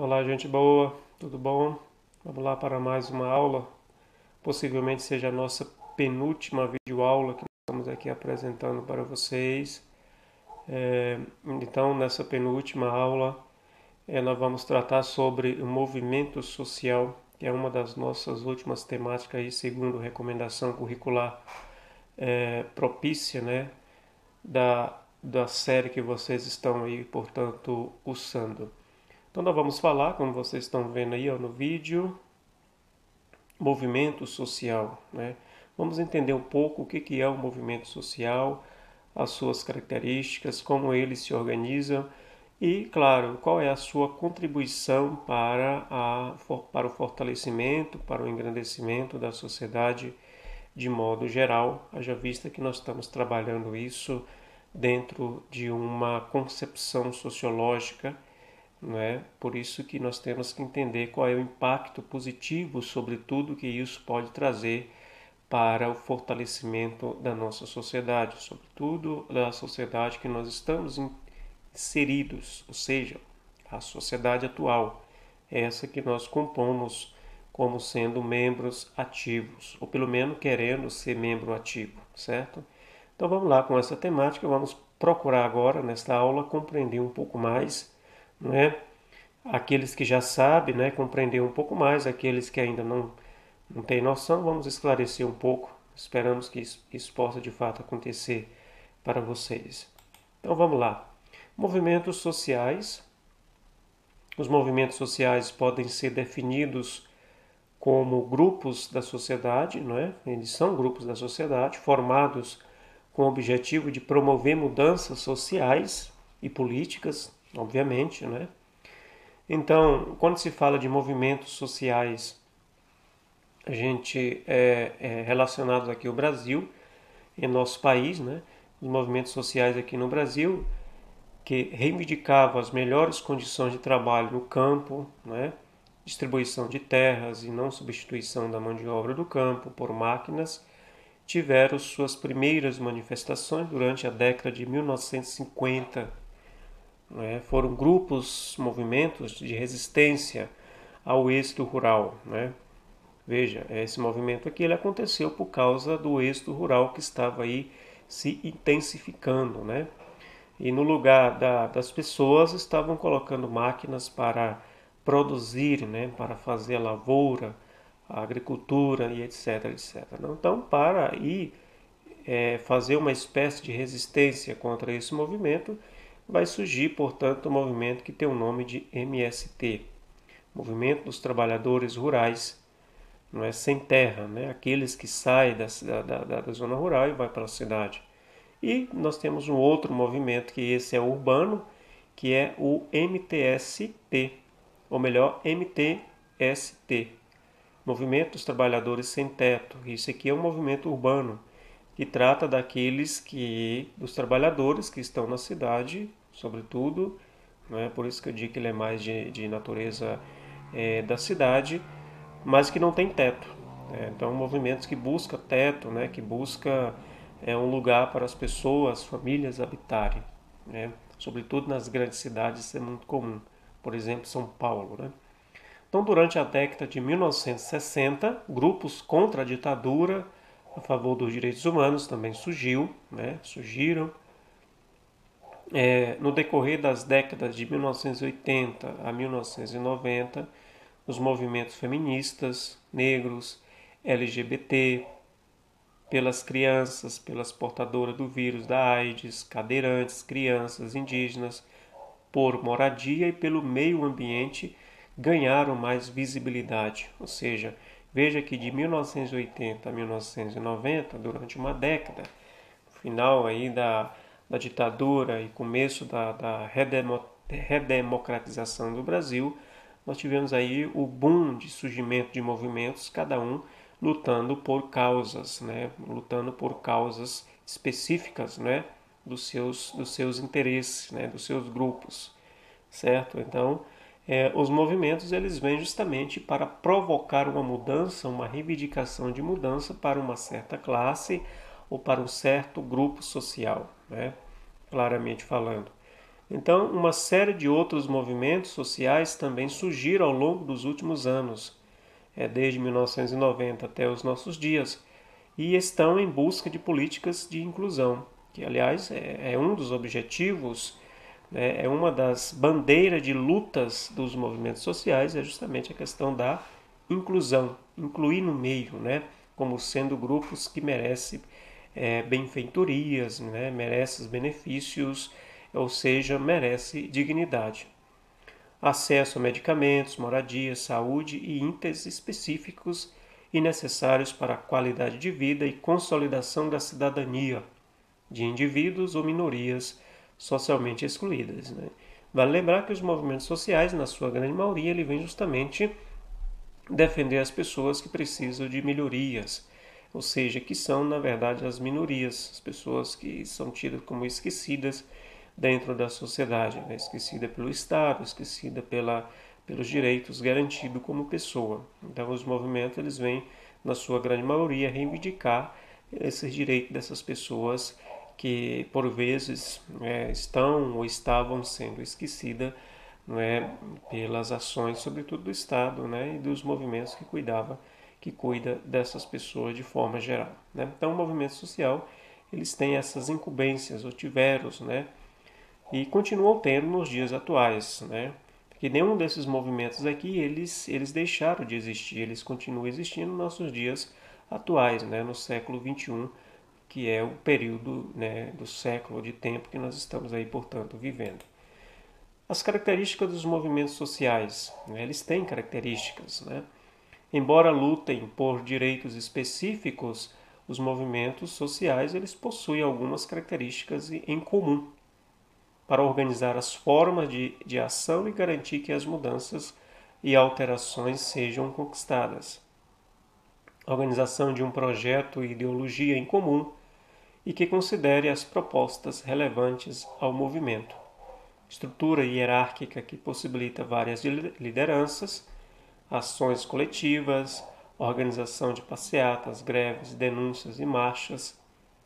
Olá, gente boa, tudo bom? Vamos lá para mais uma aula. Possivelmente seja a nossa penúltima videoaula que estamos aqui apresentando para vocês. Então, nessa penúltima aula, nós vamos tratar sobre o movimento social, que é uma das nossas últimas temáticas aí, segundo recomendação curricular propícia, né, da série que vocês estão aí, portanto, usando. Então nós vamos falar, como vocês estão vendo aí no vídeo, movimento social, né? Vamos entender um pouco o que é o movimento social, as suas características, como ele se organiza e, claro, qual é a sua contribuição para o fortalecimento, para o engrandecimento da sociedade de modo geral, haja vista que nós estamos trabalhando isso dentro de uma concepção sociológica, não é? Por isso que nós temos que entender qual é o impacto positivo sobre tudo que isso pode trazer para o fortalecimento da nossa sociedade, sobretudo da sociedade que nós estamos inseridos, ou seja, a sociedade atual, essa que nós compomos como sendo membros ativos, ou pelo menos querendo ser membro ativo, certo? Então vamos lá com essa temática, vamos procurar agora nesta aula compreender um pouco mais, não é? Aqueles que já sabem, né, compreender um pouco mais, aqueles que ainda não têm noção, vamos esclarecer um pouco. Esperamos que isso possa de fato acontecer para vocês. Então vamos lá. Movimentos sociais. Os movimentos sociais podem ser definidos como grupos da sociedade, não é? Eles são grupos da sociedade formados com o objetivo de promover mudanças sociais e políticas, obviamente, né? Então, quando se fala de movimentos sociais, a gente relacionados aqui ao Brasil, em nosso país, né? Os movimentos sociais aqui no Brasil que reivindicavam as melhores condições de trabalho no campo, né? Distribuição de terras e não substituição da mão de obra do campo por máquinas, tiveram suas primeiras manifestações durante a década de 1950. Né? Foram grupos, movimentos de resistência ao êxodo rural. Né? Veja, esse movimento aqui ele aconteceu por causa do êxodo rural que estava aí se intensificando. Né? E no lugar das pessoas estavam colocando máquinas para produzir, né? Para fazer a lavoura, a agricultura e etc, etc. Então, para ir fazer uma espécie de resistência contra esse movimento, vai surgir, portanto, um movimento que tem o nome de MST, Movimento dos Trabalhadores Rurais, não é sem terra, né? Aqueles que saem da zona rural e vai para a cidade. E nós temos um outro movimento, que esse é urbano, que é o MTST, ou melhor, MTST, Movimento dos Trabalhadores Sem Teto. Isso aqui é um movimento urbano, que trata dos trabalhadores que estão na cidade, sobretudo, né? Por isso que eu digo que ele é mais de natureza da cidade, mas que não tem teto. Então, movimentos que busca teto, né? Que busca um lugar para as pessoas, famílias habitarem. Né? Sobretudo nas grandes cidades, isso é muito comum. Por exemplo, São Paulo. Né? Então, durante a década de 1960, grupos contra a ditadura, a favor dos direitos humanos, também surgiram. No decorrer das décadas de 1980 a 1990, os movimentos feministas, negros, LGBT, pelas crianças, pelas portadoras do vírus da AIDS, cadeirantes, crianças, indígenas, por moradia e pelo meio ambiente ganharam mais visibilidade. Ou seja, veja que de 1980 a 1990, durante uma década, final aí da ditadura e começo da redemocratização do Brasil, nós tivemos aí o boom de surgimento de movimentos, cada um lutando por causas, né? Lutando por causas específicas, né? Dos seus interesses, né? Dos seus grupos, certo? Então, os movimentos eles vêm justamente para provocar uma mudança, uma reivindicação de mudança para uma certa classe ou para um certo grupo social, né? Claramente falando. Então, uma série de outros movimentos sociais também surgiram ao longo dos últimos anos, desde 1990 até os nossos dias, e estão em busca de políticas de inclusão, que, aliás, é um dos objetivos, né, é uma das bandeiras de lutas dos movimentos sociais, é justamente a questão da inclusão, incluir no meio, né, como sendo grupos que merecem benfeitorias, né, merecem benefícios, ou seja, merece dignidade. Acesso a medicamentos, moradia, saúde e itens específicos e necessários para a qualidade de vida e consolidação da cidadania de indivíduos ou minorias socialmente excluídas. Né? Vale lembrar que os movimentos sociais, na sua grande maioria, ele vem justamente defender as pessoas que precisam de melhorias, ou seja, que são, na verdade, as minorias, as pessoas que são tidas como esquecidas dentro da sociedade, né? Esquecida pelo Estado, esquecida pelos direitos garantidos como pessoa. Então, os movimentos eles vêm, na sua grande maioria, reivindicar esses direitos dessas pessoas que, por vezes, estão ou estavam sendo esquecidas, não é, pelas ações, sobretudo do Estado, né, e dos movimentos que cuida dessas pessoas de forma geral. Né? Então, o movimento social eles têm essas incumbências, ou tiveram, né, e continuam tendo nos dias atuais, né? Porque nenhum desses movimentos aqui eles deixaram de existir, eles continuam existindo nos nossos dias atuais, né? No século XXI, que é o período, né, do século de tempo que nós estamos aí, portanto, vivendo. As características dos movimentos sociais, né? Eles têm características, né? Embora lutem por direitos específicos, os movimentos sociais eles possuem algumas características em comum para organizar as formas de ação e garantir que as mudanças e alterações sejam conquistadas. A organização de um projeto e ideologia em comum e que considere as propostas relevantes ao movimento. Estrutura hierárquica que possibilita várias lideranças, ações coletivas, organização de passeatas, greves, denúncias e marchas,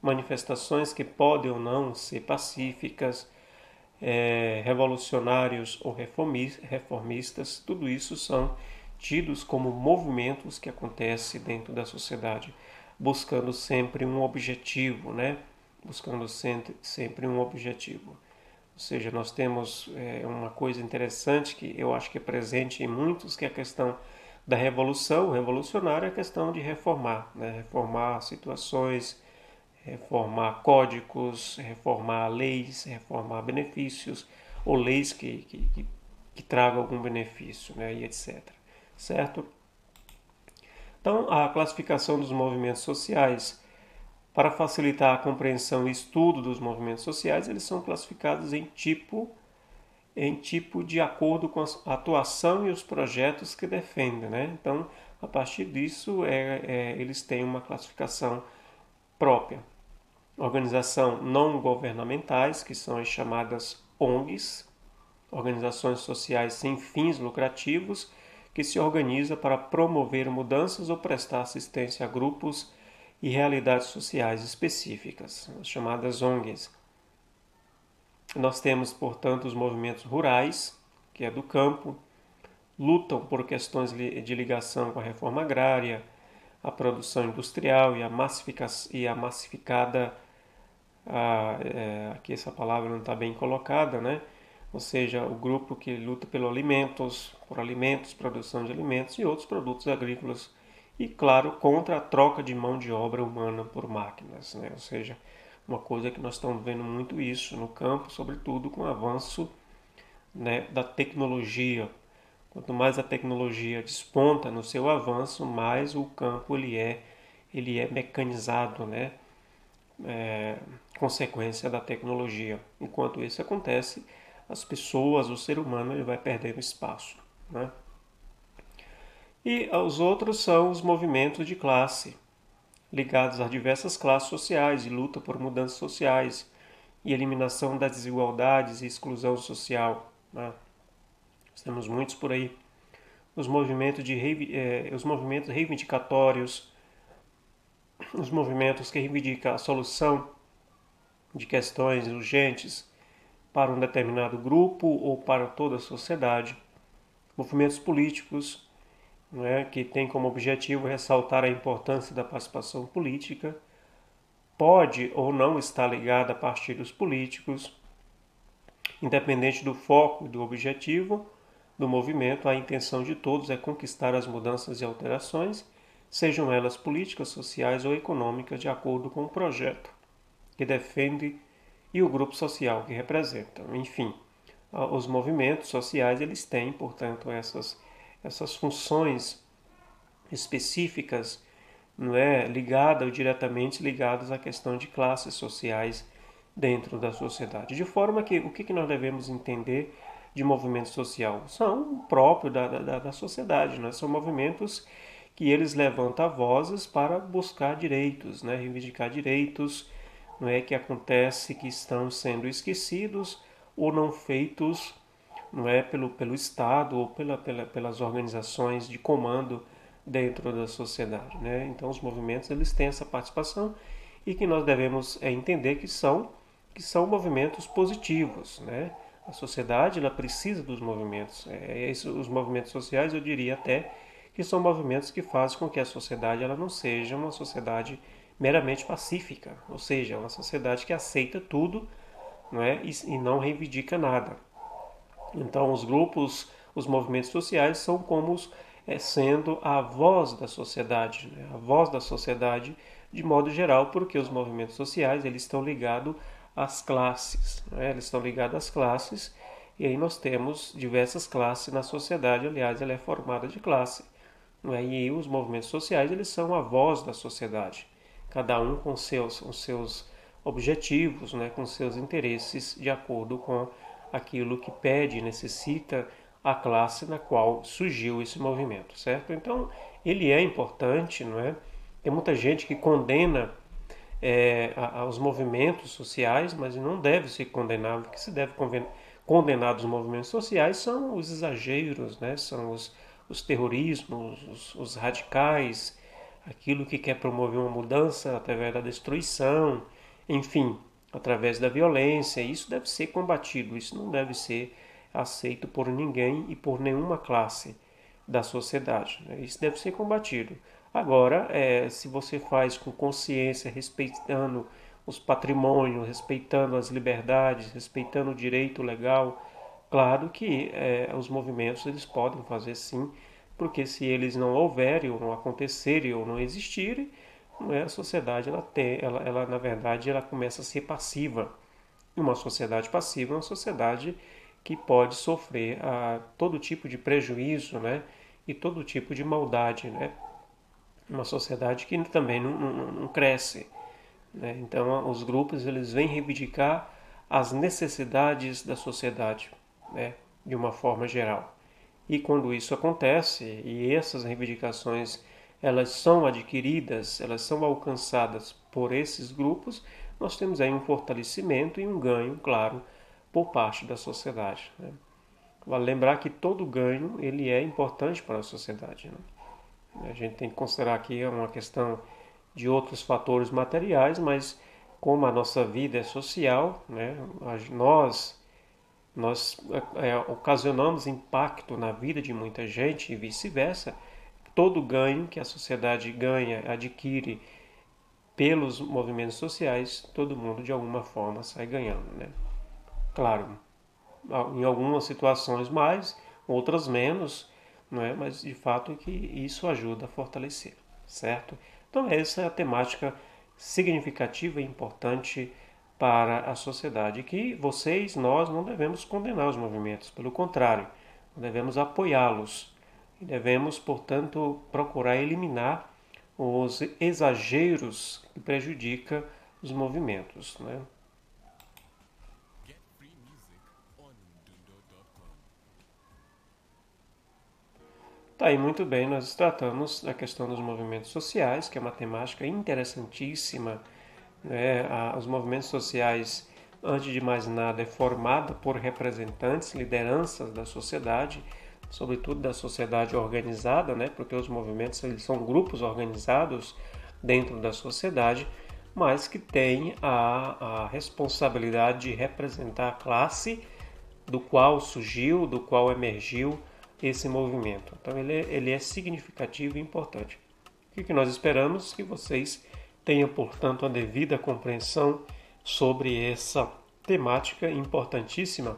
manifestações que podem ou não ser pacíficas, revolucionários ou reformistas, tudo isso são tidos como movimentos que acontecem dentro da sociedade, buscando sempre um objetivo, né? Buscando sempre um objetivo. Ou seja, nós temos uma coisa interessante que eu acho que é presente em muitos, que é a questão da revolução. Revolucionária é a questão de reformar, né? Reformar situações, reformar códigos, reformar leis, reformar benefícios, ou leis que tragam algum benefício, né? E etc. Certo? Então, a classificação dos movimentos sociais, para facilitar a compreensão e estudo dos movimentos sociais, eles são classificados em tipo de acordo com a atuação e os projetos que defendem. Né? Então, a partir disso, eles têm uma classificação própria. Organização não governamentais, que são as chamadas ONGs, organizações sociais sem fins lucrativos, que se organiza para promover mudanças ou prestar assistência a grupos e realidades sociais específicas, as chamadas ONGs. Nós temos, portanto, os movimentos rurais, que é do campo, lutam por questões de ligação com a reforma agrária, a produção industrial e a massificada, aqui essa palavra não está bem colocada, né? Ou seja, o grupo que luta por alimentos, produção de alimentos e outros produtos agrícolas e, claro, contra a troca de mão de obra humana por máquinas, né? Ou seja, uma coisa que nós estamos vendo muito isso no campo, sobretudo com o avanço, né, da tecnologia. Quanto mais a tecnologia desponta no seu avanço, mais o campo ele é mecanizado, né? Consequência da tecnologia. Enquanto isso acontece, as pessoas, o ser humano, ele vai perdendo espaço. Né? E os outros são os movimentos de classe, ligados a diversas classes sociais e luta por mudanças sociais e eliminação das desigualdades e exclusão social. Né? Temos muitos por aí. Os movimentos reivindicatórios, os movimentos que reivindicam a solução de questões urgentes para um determinado grupo ou para toda a sociedade. Movimentos políticos, né, que tem como objetivo ressaltar a importância da participação política, pode ou não estar ligada a partidos políticos, independente do foco e do objetivo do movimento, a intenção de todos é conquistar as mudanças e alterações, sejam elas políticas, sociais ou econômicas, de acordo com o projeto que defende e o grupo social que representa. Enfim, os movimentos sociais eles têm, portanto, essas funções específicas, não é, ligadas ou diretamente ligadas à questão de classes sociais dentro da sociedade. De forma que o que nós devemos entender de movimento social? São próprios da sociedade, né? São movimentos que eles levantam vozes para buscar direitos, né? Reivindicar direitos, não é, que acontece que estão sendo esquecidos ou não feitos, não é, pelo Estado ou pelas organizações de comando dentro da sociedade, né? Então os movimentos eles têm essa participação e que nós devemos entender que são movimentos positivos, né? A sociedade ela precisa dos movimentos. Os movimentos sociais eu diria até que são movimentos que fazem com que a sociedade ela não seja uma sociedade meramente pacífica, ou seja, uma sociedade que aceita tudo, não é? E não reivindica nada. Então os grupos, os movimentos sociais são como sendo a voz da sociedade, né? A voz da sociedade de modo geral, porque os movimentos sociais eles estão ligados às classes, né? Eles estão ligados às classes e aí nós temos diversas classes na sociedade, aliás, ela é formada de classe, não é? E os movimentos sociais eles são a voz da sociedade, cada um com seus objetivos, né? Com seus interesses de acordo com aquilo que pede e necessita a classe na qual surgiu esse movimento, certo? Então, ele é importante, não é? Tem muita gente que condena aos movimentos sociais, mas não deve se condenar. O que se deve condenar dos movimentos sociais são os exageros, né? São os terrorismos, os radicais, aquilo que quer promover uma mudança através da destruição, enfim, através da violência. Isso deve ser combatido, isso não deve ser aceito por ninguém e por nenhuma classe da sociedade, né? Isso deve ser combatido. Agora, se você faz com consciência, respeitando os patrimônios, respeitando as liberdades, respeitando o direito legal, claro que os movimentos eles podem fazer sim, porque se eles não houverem, ou não acontecerem, ou não existirem, a sociedade ela na verdade ela começa a ser passiva. Uma sociedade passiva é uma sociedade que pode sofrer todo tipo de prejuízo, né? E todo tipo de maldade, né? Uma sociedade que também não cresce, né? Então os grupos eles vêm reivindicar as necessidades da sociedade, né? De uma forma geral. E quando isso acontece e essas reivindicações elas são adquiridas, elas são alcançadas por esses grupos, nós temos aí um fortalecimento e um ganho, claro, por parte da sociedade, né? Vale lembrar que todo ganho ele é importante para a sociedade, né? A gente tem que considerar aqui uma questão de outros fatores materiais, mas como a nossa vida é social, né? Nós ocasionamos impacto na vida de muita gente e vice-versa. Todo ganho que a sociedade ganha, adquire pelos movimentos sociais, todo mundo de alguma forma sai ganhando, né? Claro, em algumas situações mais, outras menos, não é? Mas de fato é que isso ajuda a fortalecer, certo? Então essa é a temática significativa e importante para a sociedade, que nós não devemos condenar os movimentos, pelo contrário, devemos apoiá-los e devemos, portanto, procurar eliminar os exageros que prejudicam os movimentos, né? Tá aí, muito bem, nós tratamos da questão dos movimentos sociais, que é uma temática interessantíssima, né? Os movimentos sociais, antes de mais nada, é formada por representantes, lideranças da sociedade, sobretudo da sociedade organizada, né? Porque os movimentos eles são grupos organizados dentro da sociedade, mas que tem a responsabilidade de representar a classe do qual surgiu, do qual emergiu esse movimento. Então ele é significativo e importante. O que nós esperamos? Que vocês tenham, portanto, a devida compreensão sobre essa temática importantíssima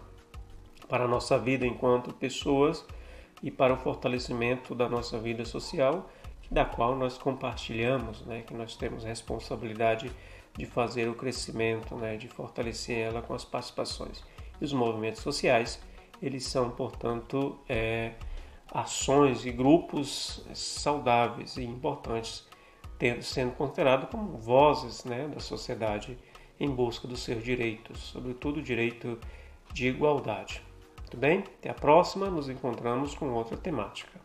para a nossa vida enquanto pessoas e para o fortalecimento da nossa vida social, da qual nós compartilhamos, né, que nós temos responsabilidade de fazer o crescimento, né, de fortalecer ela com as participações. E os movimentos sociais, eles são, portanto, ações e grupos saudáveis e importantes, sendo considerados como vozes, né, da sociedade em busca dos seus direitos, sobretudo o direito de igualdade. Muito bem? Até a próxima, nos encontramos com outra temática.